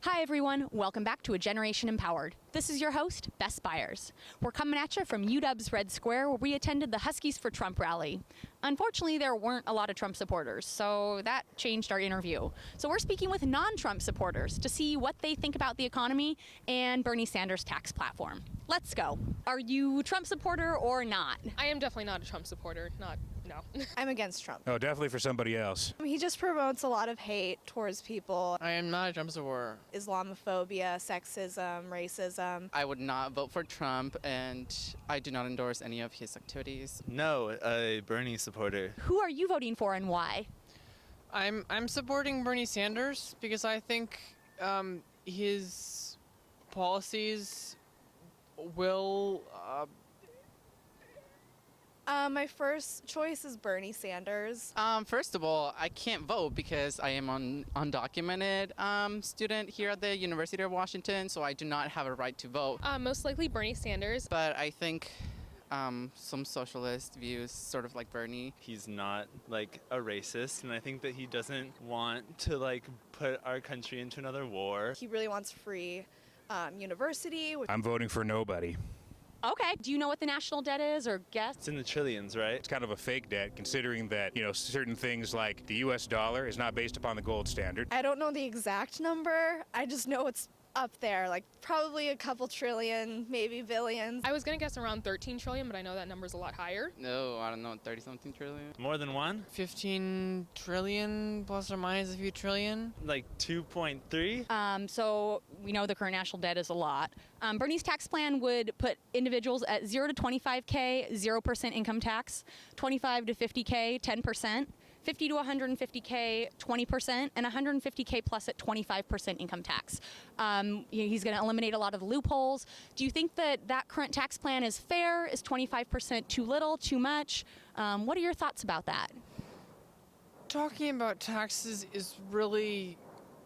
Hi everyone, welcome back to A Generation Empowered. This is your host, Bess Byers. We're coming at you from UW's Red Square, where we attended the Huskies for Trump rally. Unfortunately, there weren't a lot of Trump supporters, so that changed our interview. So we're speaking with non-Trump supporters to see what they think about the economy and Bernie Sanders' tax platform. Let's go. Are you a Trump supporter or not? I am definitely not a Trump supporter. No. I'm against Trump. Oh, definitely for somebody else. He just promotes a lot of hate towards people. I am not a Trump supporter. Islamophobia, sexism, racism. I would not vote for Trump, and I do not endorse any of his activities. No, a Bernie supporter. Who are you voting for and why? I'm supporting Bernie Sanders because I think his policies will. My first choice is Bernie Sanders. First of all, I can't vote because I am an undocumented student here at the University of Washington, so I do not have a right to vote. Most likely Bernie Sanders. But I think some socialist views, sort of like Bernie. He's not like a racist, and I think that he doesn't want to like put our country into another war. He really wants free university. I'm voting for nobody. Okay, do you know what the national debt is or guess? It's in the trillions, right? It's kind of a fake debt, considering that, certain things like the U.S. dollar is not based upon the gold standard. I don't know the exact number. I just know it's up there, like probably a couple trillion, maybe billions. I was going to guess around 13 trillion, but I know that number's a lot higher. No, I don't know, 30-something trillion? More than one? 15 trillion plus or minus a few trillion. Like 2.3? So we know the current national debt is a lot. Bernie's tax plan would put individuals at 0 to 25K, 0% income tax, 25 to 50K, 10%, 50 to 150K, 20%, and 150K plus at 25% income tax. He's going to eliminate a lot of loopholes. Do you think that that current tax plan is fair? Is 25% too little, too much? What are your thoughts about that? Talking about taxes is really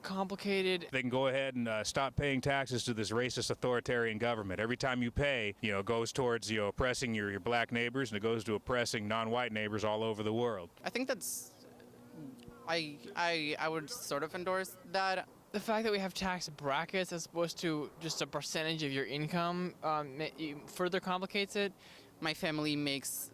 complicated. They can go ahead and stop paying taxes to this racist authoritarian government. Every time you pay, it goes towards oppressing your black neighbors, and it goes to oppressing non-white neighbors all over the world. I think that's... I would sort of endorse that. The fact that we have tax brackets as opposed to just a percentage of your income further complicates it. My family makes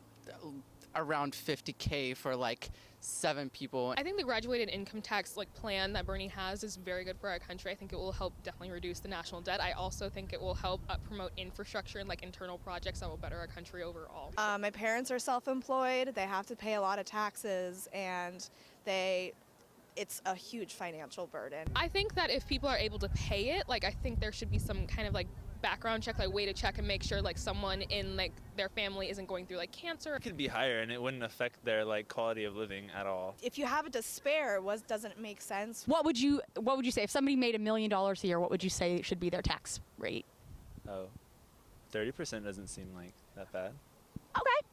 around 50K for like 7 people. I think the graduated income tax plan that Bernie has is very good for our country. I think it will help definitely reduce the national debt. I also think it will help promote infrastructure and internal projects that will better our country overall. My parents are self-employed. They have to pay a lot of taxes, and it's a huge financial burden. I think that if people are able to pay it, I think there should be some kind of background check, way to check and make sure someone in their family isn't going through cancer. It could be higher, and it wouldn't affect their quality of living at all. If you have it to spare, doesn't make sense. What would you say if somebody made $1 million a year? What would you say should be their tax rate? Oh, 30% doesn't seem like that bad. Okay.